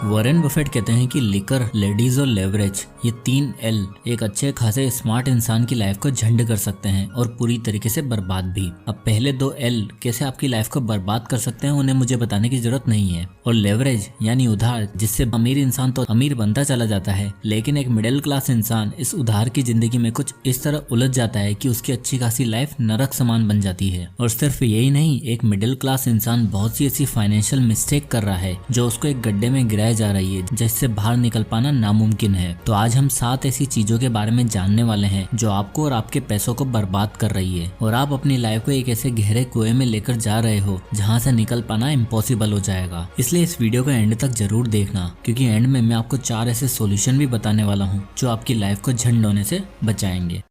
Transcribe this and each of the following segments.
Warren Buffett कहते हैं कि लिकर, लेडीज और लेवरेज, ये 3 L एक अच्छे खासे स्मार्ट इंसान की लाइफ को झंड कर सकते हैं और पूरी तरीके से बर्बाद भी। अब पहले 2 L कैसे आपकी लाइफ को बर्बाद कर सकते हैं उन्हें मुझे बताने की जरूरत नहीं है। और लेवरेज यानी उधार, जिससे अमीर इंसान तो अमीर बनता चला जाता है, लेकिन एक मिडिल क्लास इंसान इस उधार की जिंदगी में कुछ इस तरह उलझ जाता है कि उसकी अच्छी खासी लाइफ नरक समान बन जाती है। और सिर्फ यही नहीं, एक मिडिल क्लास इंसान बहुत सी ऐसी फाइनेंशियल मिस्टेक कर रहा है जो उसको एक गड्ढे में गिराया जा रही है, जिससे बाहर निकल पाना नामुमकिन है। तो आज हम 7 ऐसी चीजों के बारे में जानने वाले हैं जो आपको और आपके पैसों को बर्बाद कर रही है और आप अपनी लाइफ को एक ऐसे गहरे कुएं में लेकर जा रहे हो जहां से निकल पाना इम्पॉसिबल हो जाएगा। इसलिए इस वीडियो को एंड तक जरूर देखना, क्योंकि एंड में मैं आपको 4 ऐसे सॉल्यूशन भी बताने वाला हूँ जो आपकी लाइफ को झंड होने से बचाएंगे।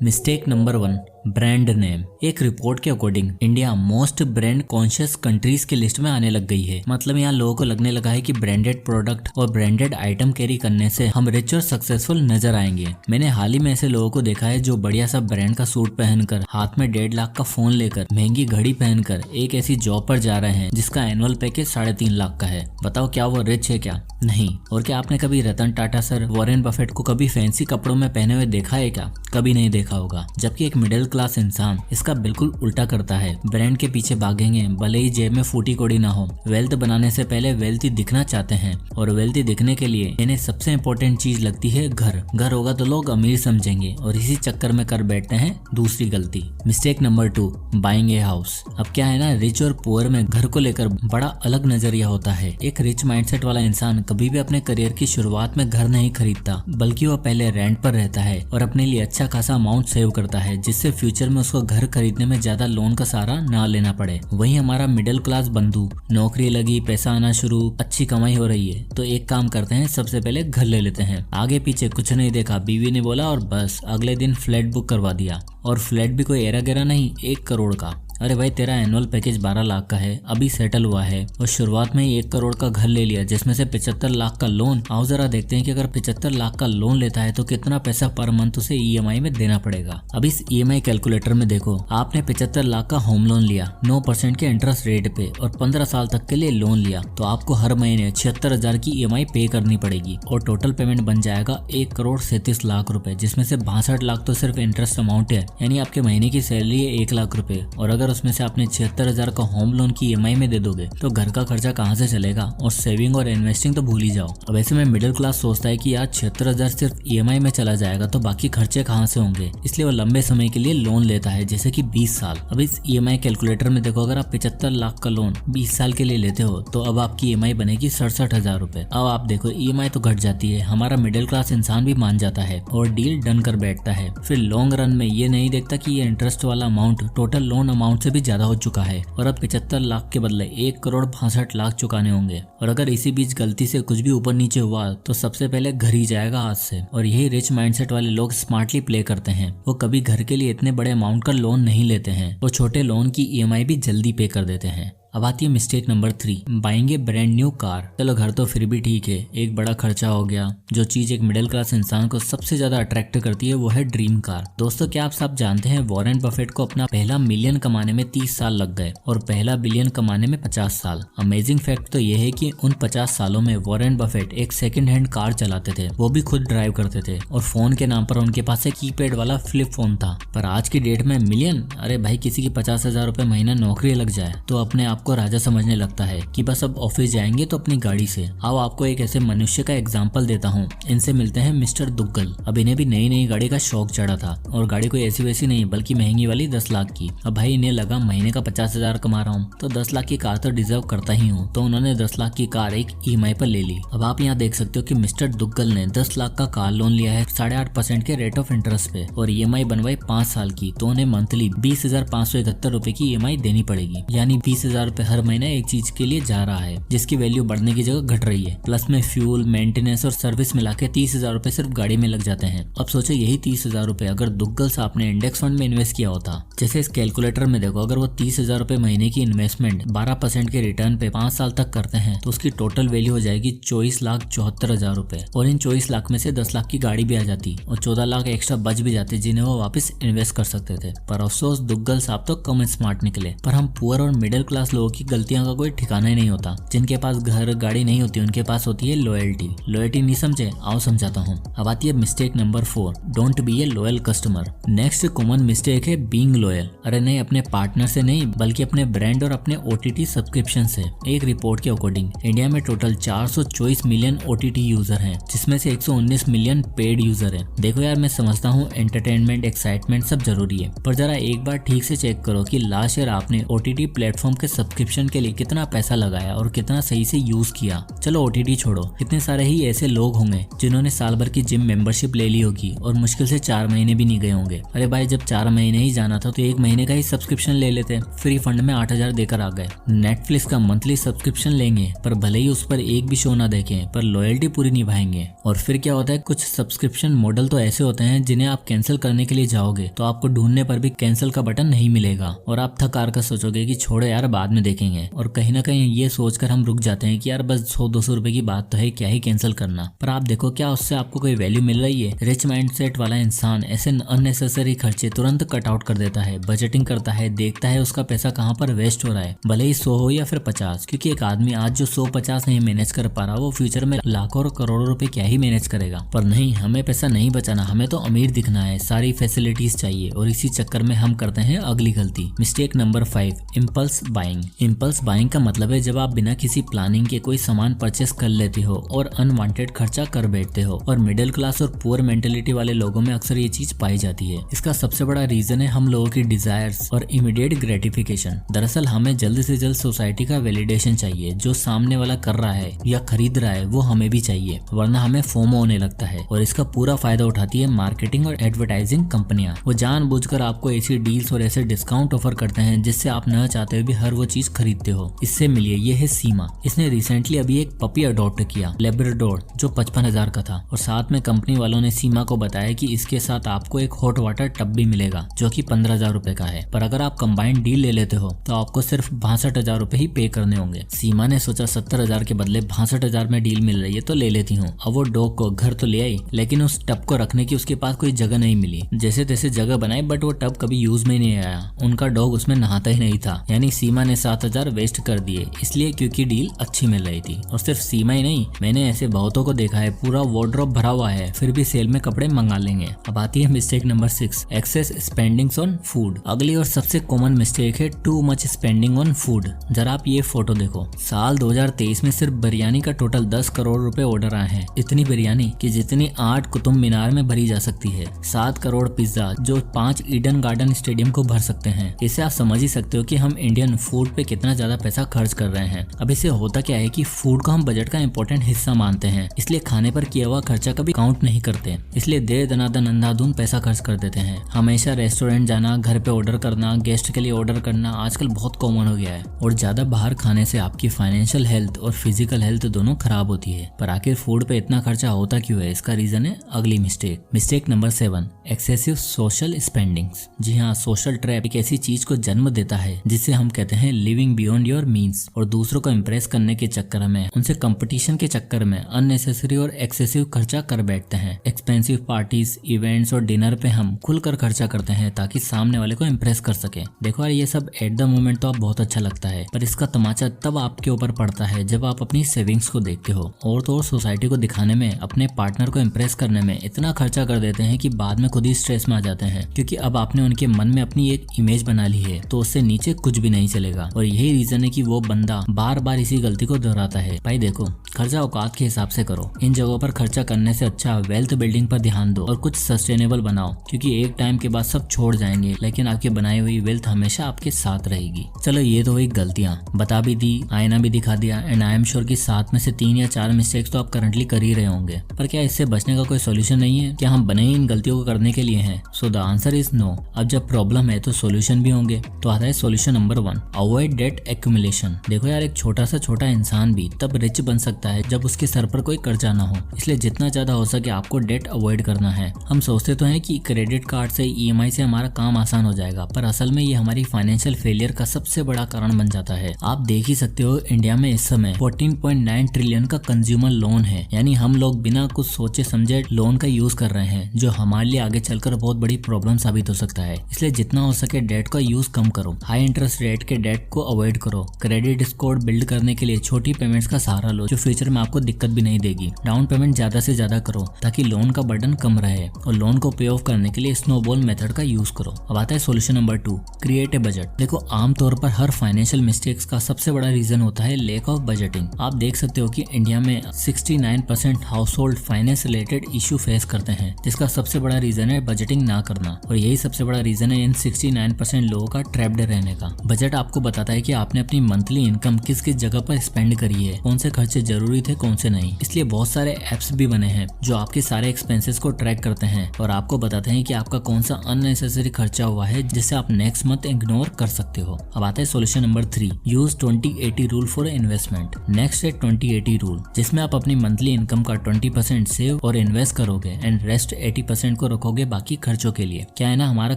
Mistake number 1, brand name. एक रिपोर्ट के according India most brand conscious countries की लिस्ट में आने लग गई है। मतलब यहाँ लोगों को लगने लगा है कि ब्रांडेड प्रोडक्ट और ब्रांडेड आइटम कैरी करने से हम रिच और सक्सेसफुल नजर आएंगे। मैंने हाल ही में ऐसे लोगों को देखा है जो बढ़िया सा ब्रांड का सूट पहनकर, हाथ में 1.5 लाख का फोन लेकर, महंगी घड़ी पहनकर एक ऐसी जॉब पर जा रहे हैं जिसका एनुअल पैकेज 3.5 लाख का है। बताओ क्या वो रिच है क्या? नहीं। और क्या आपने कभी Ratan Tata sir, Warren Buffett को कभी फैंसी कपड़ों में पहने हुए देखा है क्या? कभी नहीं देखा होगा। जबकि एक मिडिल क्लास इंसान इसका बिल्कुल उल्टा करता है। ब्रांड के पीछे भागेंगे भले ही जेब में फूटी कोड़ी ना हो। वेल्थ बनाने से पहले वेल्थी दिखना चाहते हैं और वेल्थी दिखने के लिए इन्हें सबसे इम्पोर्टेंट चीज लगती है घर। घर होगा तो लोग अमीर समझेंगे और इसी चक्कर में कर बैठते हैं दूसरी गलती। Mistake number 2, buying a house. अब क्या है ना, रिच और पुअर में घर को लेकर बड़ा अलग नजरिया होता है। एक रिच माइंडसेट वाला इंसान कभी भी अपने करियर की शुरुआत में घर नहीं खरीदता, बल्कि वो पहले रेंट पर रहता है और अपने लिए अच्छा खासा अमाउंट सेव करता है, जिससे फ्यूचर में उसको घर खरीदने में ज्यादा लोन का सहारा ना लेना पड़े। वहीं हमारा मिडिल क्लास बंधु, नौकरी लगी, पैसा आना शुरू, अच्छी कमाई हो रही है तो एक काम करते हैं, सबसे पहले घर ले लेते हैं। आगे पीछे कुछ नहीं देखा, बीवी ने बोला और बस अगले दिन फ्लैट बुक करवा दिया। और फ्लैट भी कोई एरा गेरा नहीं, 1 करोड़ का। अरे भाई, तेरा एनुअल पैकेज 12 लाख का है, अभी सेटल हुआ है और शुरुआत में ही 1 करोड़ का घर ले लिया, जिसमें से 75 लाख का लोन। आओ जरा देखते हैं कि अगर 75 लाख का लोन लेता है तो कितना पैसा पर मंथ उसे EMI में देना पड़ेगा। अब इस EMI कैलकुलेटर में देखो, आपने 75 लाख का होम लोन लिया 9% के इंटरेस्ट रेट पे और 15 साल तक के लिए लोन लिया, तो आपको हर महीने 76,000 की EMI पे करनी पड़ेगी और टोटल पेमेंट बन जाएगा 1 करोड़ 37 लाख रुपए, जिसमें से 62 लाख तो सिर्फ इंटरेस्ट अमाउंट है, यानी आपके महीने की सैलरी है 1 लाख रुपए। और अगर उसमें से आपने 76,000 का होम लोन की EMI में दे दोगे तो घर का खर्चा कहाँ से चलेगा, और सेविंग और इन्वेस्टिंग तो भूल ही जाओ। अब ऐसे में मिडिल क्लास सोचता है कि यार 76,000 सिर्फ EMI में चला जाएगा तो बाकी खर्चे कहाँ से होंगे, इसलिए वो लंबे समय के लिए लोन लेता है, जैसे कि 20 साल। अब इस EMI कैलकुलेटर में देखो, अगर आप 75 लाख का लोन 20 साल के लिए लेते हो तो अब आपकी EMI बनेगी 67,000 रुपए। अब आप देखो, EMI तो घट जाती है, हमारा मिडिल क्लास इंसान भी मान जाता है और डील डन कर बैठता है। फिर लॉन्ग रन में ये नहीं देखता कि ये इंटरेस्ट वाला अमाउंट टोटल लोन अमाउंट से भी ज्यादा हो चुका है और अब 75 लाख के बदले 1 करोड़ 65 लाख चुकाने होंगे। और अगर इसी बीच गलती से कुछ भी ऊपर नीचे हुआ तो सबसे पहले घर ही जाएगा हाथ से। और यही रिच माइंडसेट वाले लोग स्मार्टली प्ले करते हैं, वो कभी घर के लिए इतने बड़े अमाउंट का लोन नहीं लेते हैं, वो छोटे लोन की EMI भी जल्दी पे कर देते हैं। अब आती है मिस्टेक नंबर 3, बाइंग ए ब्रांड न्यू कार। चलो घर तो फिर भी ठीक है, एक बड़ा खर्चा हो गया। जो चीज एक मिडिल क्लास इंसान को सबसे ज्यादा अट्रैक्ट करती है वो है ड्रीम कार। दोस्तों, क्या आप सब जानते हैं वॉरेन बफेट को अपना पहला मिलियन कमाने में 30 साल लग गए और पहला बिलियन कमाने में 50 साल। अमेजिंग फैक्ट तो ये है कि उन 50 सालों में वॉरेन बफेट एक सेकंड हैंड कार चलाते थे, वो भी खुद ड्राइव करते थे, और फोन के नाम पर उनके पास एक कीपैड वाला फ्लिप फोन था। पर आज की डेट में मिलियन, अरे भाई, किसी की 50,000 रुपए महीना नौकरी लग जाए तो अपने आप को राजा समझने लगता है कि बस अब ऑफिस जाएंगे तो अपनी गाड़ी से। आओ आपको एक ऐसे मनुष्य का एग्जांपल देता हूँ। इनसे मिलते हैं मिस्टर दुग्गल। अब इन्हें भी नई नई गाड़ी का शौक चढ़ा था और गाड़ी कोई ऐसी वैसी नहीं बल्कि महंगी वाली 10 लाख की। अब भाई इन्हें लगा महीने का 50,000 कमा रहा हूँ तो 10 लाख की कार तो डिजर्व करता ही हूँ, तो उन्होंने 10 लाख की कार एक EMI पर ले ली। अब आप यहाँ देख सकते हो कि मिस्टर दुग्गल ने 10 लाख का कार लोन लिया है 8.5% के रेट ऑफ इंटरेस्ट पे और EMI बनवाई 5 साल की, तो उन्हें मंथली 20,571 रुपए की EMI देनी पड़ेगी, यानी 20,000 रुपए हर महीने एक चीज के लिए जा रहा है जिसकी वैल्यू बढ़ने की जगह घट रही है। प्लस में फ्यूल, मेंटेनेंस और सर्विस मिला के 30,000 रुपए सिर्फ गाड़ी में लग जाते हैं। अब सोचो, यही 30,000 रुपए अगर दुग्गल साहब ने इंडेक्स फंड में इन्वेस्ट किया होता, जैसे इस कैलकुलेटर में देखो, अगर वो 30,000 रुपए महीने की इन्वेस्टमेंट 12% के रिटर्न पे 5 साल तक करते हैं तो उसकी टोटल वैल्यू हो जाएगी 24,74,000 रुपए। और इन 24 लाख में से 10 लाख की गाड़ी भी आ जाती और 14 लाख एक्स्ट्रा बच भी जाते जिन्हें वो वापस इन्वेस्ट कर सकते थे। पर अफसोस दुग्गल साहब तो कम स्मार्ट निकले। पर हम पुअर और मिडिल क्लास लोगों की गलतियों का कोई ठिकाना ही नहीं होता। जिनके पास घर गाड़ी नहीं होती उनके पास होती है लॉयल्टी। लॉयल्टी नहीं समझे, आओ समझाता हूँ। अब आती है mistake number 4, don't be A loyal customer. Next common mistake है बीइंग लॉयल। अरे नहीं, अपने पार्टनर से नहीं बल्कि अपने ब्रांड और अपने OTT सब्सक्रिप्शन से। एक रिपोर्ट के अकॉर्डिंग इंडिया में टोटल 424 मिलियन OTT यूजर हैं, जिसमें से 119 मिलियन पेड यूजर हैं। देखो यार, मैं समझता हूँ एंटरटेनमेंट एक्साइटमेंट सब जरूरी है, पर जरा एक बार ठीक से चेक करो कि लास्ट ईयर आपने OTT प्लेटफॉर्म के सब्सक्रिप्शन के लिए कितना पैसा लगाया और कितना सही से यूज किया। चलो OTT छोड़ो, कितने सारे ही ऐसे लोग होंगे जिन्होंने साल भर की जिम मेंबरशिप ले ली होगी और मुश्किल से 4 महीने भी नहीं गए होंगे। अरे भाई, जब 4 महीने ही जाना था तो 1 महीने का ही सब्सक्रिप्शन ले लेते, फ्री फंड में 8000 देकर आ गए। नेटफ्लिक्स का मंथली सब्सक्रिप्शन लेंगे पर भले ही उस पर एक भी शो ना देखें, पर लॉयल्टी पूरी निभाएंगे। और फिर क्या होता है, कुछ सब्सक्रिप्शन मॉडल तो ऐसे होते हैं जिन्हें आप कैंसिल करने के लिए जाओगे तो आपको ढूंढने पर भी कैंसिल का बटन नहीं मिलेगा और आप थक हार कर सोचोगे कि छोड़ो यार बाद में देखेंगे। और कहीं ना कहीं ये सोचकर हम रुक जाते हैं कि यार बस 100-200 रुपए की बात तो है, क्या ही कैंसिल करना। पर आप देखो, क्या उससे आपको कोई वैल्यू मिल रही है? रिच माइंडसेट वाला इंसान ऐसे अननेसेसरी खर्चे तुरंत कट आउट कर देता है, बजटिंग करता है, देखता है उसका पैसा कहाँ पर वेस्ट हो रहा है, भले ही 100 हो या फिर 50। क्योंकि एक आदमी आज जो 100-50 नहीं मैनेज कर पा रहा, वो फ्यूचर में लाखों और करोड़ों रुपए क्या ही मैनेज करेगा। पर नहीं, हमें पैसा नहीं बचाना, हमें तो अमीर दिखना है, सारी फैसिलिटीज चाहिए और इसी चक्कर में हम करते हैं अगली गलती। Mistake number 5, impulse buying. Impulse buying का मतलब है जब आप बिना किसी प्लानिंग के कोई सामान परचेस कर लेते हो और अनवांटेड खर्चा कर बैठते हो। और मिडिल क्लास और पुअर मेंटेलिटी वाले लोगों में अक्सर ये चीज पाई जाती है। इसका सबसे बड़ा रीजन है हम लोगों की डिजायर्स और इमीडिएट ग्रेटिफिकेशन। दरअसल हमें जल्द से जल्द सोसाइटी का वैलिडेशन चाहिए। जो सामने वाला कर रहा है या खरीद रहा है वो हमें भी चाहिए, वरना हमें फोमो होने लगता है। और इसका पूरा फायदा उठाती है मार्केटिंग और एडवर्टाइजिंग कंपनियां। वो जानबूझकर आपको ऐसी डील्स और ऐसे डिस्काउंट ऑफर करते हैं जिससे आप न चाहते हुए भी हर वो चीज खरीदते हो। इससे मिलिए, ये है सीमा। इसने रिसेंटली अभी एक पपी अडॉप्ट किया, लेब्राडोर, जो 55,000 का था। और साथ में कंपनी वालों ने सीमा को बताया कि इसके साथ आपको एक हॉट वाटर टब भी मिलेगा जो कि 15,000 रुपए का है। पर अगर आप कंबाइंड डील ले लेते हो तो आपको सिर्फ 62,000 रुपए ही पे करने होंगे। सीमा ने सोचा 70,000 के बदले 62,000 में डील मिल रही है तो ले लेती हूँ। अब वो डॉग को घर तो ले आई, लेकिन उस टब को रखने की उसके पास कोई जगह नहीं मिली। जैसे तैसे जगह बनाई, बट वो टब कभी यूज में नहीं आया। उनका डॉग उसमें नहाता ही नहीं था। यानी सीमा ने 7,000 वेस्ट कर दिए, इसलिए क्योंकि डील अच्छी मिल रही थी। और सिर्फ सीमा ही नहीं, मैंने ऐसे बहुतों को देखा है, पूरा वार्डरोब भरा हुआ है फिर भी सेल में कपड़े मंगा लेंगे। अब आती है mistake number 6, excess spendings on food. अगली और सबसे कॉमन मिस्टेक है too much spending on food. जरा आप ये फोटो देखो, साल 2023 में सिर्फ बिरयानी का टोटल 10 करोड़ रुपए ऑर्डर आए हैं। इतनी बिरयानी कि जितनी 8 कुतुब मीनार में भरी जा सकती है, 7 करोड़ पिज्जा जो 5 ईडन गार्डन स्टेडियम को भर सकते हैं। इससे आप समझ ही सकते हो कि हम इंडियन फूड पे कितना ज्यादा पैसा खर्च कर रहे हैं। अब इससे होता क्या है कि फूड को हम बजट का इंपॉर्टेंट हिस्सा मानते हैं, इसलिए खाने पर किया हुआ खर्चा कभी काउंट नहीं करते। इसलिए दे दनादन अंधाधुन पैसा खर्च कर देते हैं। हमेशा रेस्टोरेंट जाना, घर पे ऑर्डर करना, गेस्ट के लिए ऑर्डर करना आजकल बहुत कॉमन हो गया है। और ज्यादा बाहर खाने से आपकी फाइनेंशियल हेल्थ और फिजिकल हेल्थ दोनों खराब होती है। पर आखिर फूड पे इतना खर्चा होता क्यों है? इसका रीजन है अगली mistake. Mistake number 7, excessive social spendings. जी हाँ, सोशल ट्रैप एक ऐसी चीज को जन्म देता है जिसे हम कहते हैं लिविंग बियॉन्ड योर मीन्स। और दूसरों को इम्प्रेस करने के चक्कर में, उनसे कंपटीशन के चक्कर में अननेसेसरी और एक्सेसिव खर्चा कर बैठते हैं। एक्सपेंसिव पार्टीज, इवेंट्स और डिनर पे हम खुलकर खर्चा करते हैं ताकि सामने वाले को इम्प्रेस कर सके। देखो यार, ये सब एट द मोमेंट तो आप बहुत अच्छा लगता है, पर इसका तमाचा तब आपके ऊपर पड़ता है जब आप अपनी सेविंग्स को देखते हो। और तो और सोसाइटी को दिखाने में, अपने पार्टनर को इम्प्रेस करने में इतना खर्चा कर देते हैं कि बाद में खुद ही स्ट्रेस में आ जाते हैं, क्योंकि अब आपने उनके मन में अपनी एक इमेज बना ली है तो उससे नीचे कुछ भी नहीं चलेगा। और यही रीजन है कि वो बंदा बार बार इसी गलती को दोहराता है। भाई देखो, खर्चा औकात के हिसाब से करो। इन जगहों पर खर्चा करने से अच्छा वेल्थ बिल्डिंग पर ध्यान दो और कुछ सस्टेनेबल बनाओ, क्योंकि एक टाइम के बाद सब छोड़ जाएंगे लेकिन आपकी बनाई हुई वेल्थ हमेशा आपके साथ रहेगी। चलो ये तो हुई गलतियां, बता भी दी, आईना भी दिखा दिया, एंड आई एम श्योर कि 7 में से 3 या 4 मिस्टेक्स तो आप करंटली कर ही रहे होंगे। पर क्या इससे बचने का कोई सोल्यूशन नहीं है? क्या हम बने ही इन गलतियों को करने के लिए हैं? So the answer is no. अब जब प्रॉब्लम है तो सोल्यूशन भी होंगे। तो आता है solution number 1, avoid debt accumulation. देखो यार, एक छोटा इंसान भी तब रिच बन सकता है जब उसके सर पर कोई कर्जा ना हो। इसलिए जितना ज्यादा हो सके आपको डेट अवॉइड करना है। हम सोचते तो हैं कि क्रेडिट कार्ड से, EMI से हमारा काम आसान हो जाएगा, पर असल में ये हमारी फाइनेंशियल फेलियर का सबसे बड़ा कारण बन जाता है। आप देख ही सकते हो, इंडिया में इस समय 14.9 ट्रिलियन का कंज्यूमर लोन है। यानी हम लोग बिना कुछ सोचे समझे लोन का यूज कर रहे हैं, जो हमारे लिए आगे चलकर बहुत बड़ी प्रॉब्लम साबित हो सकता है। इसलिए जितना हो सके डेट का यूज कम करो। हाई इंटरेस्ट रेट के डेट डेट को अवॉइड करो। क्रेडिट स्कोर बिल्ड करने के लिए छोटी पेमेंट्स का सहारा लो जो फ्यूचर में आपको दिक्कत भी नहीं देगी। डाउन पेमेंट ज्यादा से ज्यादा करो ताकि लोन का बर्डन कम रहे और लोन को पे ऑफ करने के लिए स्नोबॉल मेथड का यूज करो। अब आता है solution number 2, create a budget. देखो आमतौर पर हर फाइनेंशियल मिस्टेक्स का सबसे बड़ा रीजन होता है लैक ऑफ बजटिंग। आप देख सकते हो कि इंडिया में 69% house hold finance related issue face करते हैं, जिसका सबसे बड़ा रीजन है बजटिंग ना करना, और यही सबसे बड़ा रीजन है इन 69% लोगों का ट्रैप्ड रहने का। बजट आपको बताता है कि आपने अपनी मंथली इनकम किस किस जगह पर स्पेंड करी है, कौन से खर्चे जरूरी थे कौन से नहीं। इसलिए बहुत सारे एप्स भी बने हैं जो आपके सारे एक्सपेंसेस को ट्रैक करते हैं और आपको बताते हैं कि आपका कौन सा अननेसेसरी खर्चा हुआ है जिससे आप नेक्स्ट मंथ इग्नोर कर सकते हो। अब आता है solution number 3, use 20-80 rule for investment. Next है 20-80 रूल, जिसमें आप अपनी मंथली इनकम का 20% सेव और इन्वेस्ट करोगे एंड रेस्ट 80% को रखोगे बाकी खर्चों के लिए। क्या है ना, हमारा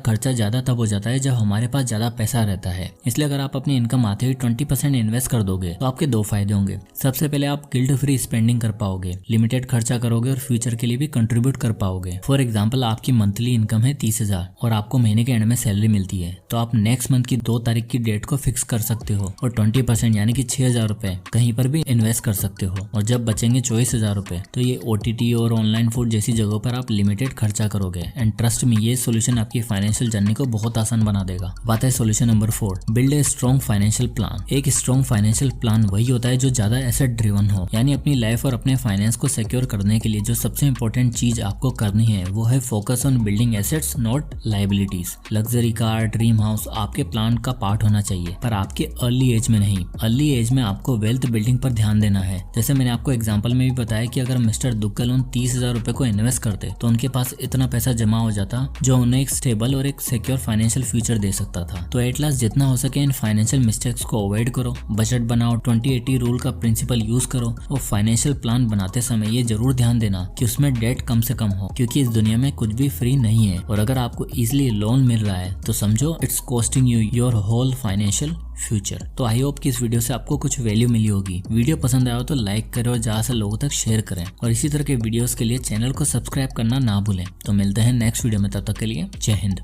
खर्चा ज्यादा तब हो जाता है जब हमारे पास ज्यादा पैसा रहता है। इसलिए अगर आप अपनी इनकम आते हुए 20% इन्वेस्ट कर दोगे तो आपके 2 फायदे होंगे। सबसे पहले आप गिल्ट फ्री स्पेंडिंग कर पाओगे, लिमिटेड खर्चा करोगे और फ्यूचर के लिए भी कंट्रीब्यूट कर पाओगे। फॉर एग्जाम्पल आपकी मंथली इनकम है 30,000 और आपको महीने के एंड में सैलरी मिलती है, तो आप नेक्स्ट मंथ की 2 तारीख की डेट को फिक्स कर सकते हो और 20% यानी कि 6,000 रुपए कहीं पर भी इन्वेस्ट कर सकते हो। और जब बचेंगे 24,000 रुपए तो ये OTT और ऑनलाइन फूड जैसी जगहों पर आप लिमिटेड खर्चा करोगे। एंड ट्रस्ट में ये सोल्यूशन आपकी फाइनेंशियल जर्नी को बहुत आसान बना देगा। बात है solution number 4, build a strong financial plan. एक स्ट्रॉन्ग फाइनेंशियल प्लान वही होता है जो ज्यादा एसेट ड्रिवन हो, यानी अपनी लाइफ और अपने फाइनेंस को सिक्योर करने के लिए जो सबसे इंपॉर्टेंट चीज आपको करनी है वो है focus on building assets not liabilities. Luxury car, dream house आपके प्लान का पार्ट होना चाहिए पर आपके अर्ली एज में नहीं। अर्ली एज में आपको वेल्थ बिल्डिंग पर ध्यान देना है। जैसे मैंने आपको एग्जांपल में भी बताया कि अगर मिस्टर दुग्गल उन 30,000 रुपए को इन्वेस्ट करते तो उनके पास इतना पैसा जमा हो जाता जो उन्हें एक स्टेबल और एक सिक्योर फाइनेंशियल फ्यूचर दे सकता था। तो एट लास्ट जितना हो सके इन फाइनेंशियल मिस्टेक्स को अवॉइड करो, बजट बनाओ, 20-80 रूल का प्रिंसिपल यूज करो और फाइनेंशियल प्लान बनाते समय ये जरूर ध्यान देना कि उसमें डेट कम से कम हो, क्योंकि इस दुनिया में कुछ भी फ्री नहीं है और अगर आपको इजीली लोन मिल रहा है तो समझो it's costing you your whole financial future. तो आई होप कि इस वीडियो से आपको कुछ वैल्यू मिली होगी। वीडियो पसंद आया हो तो लाइक करें और ज्यादा से लोगों तक शेयर करें और इसी तरह के वीडियोस के लिए चैनल को सब्सक्राइब करना ना भूलें। तो मिलते हैं नेक्स्ट वीडियो में, तब तक के लिए जय हिंद।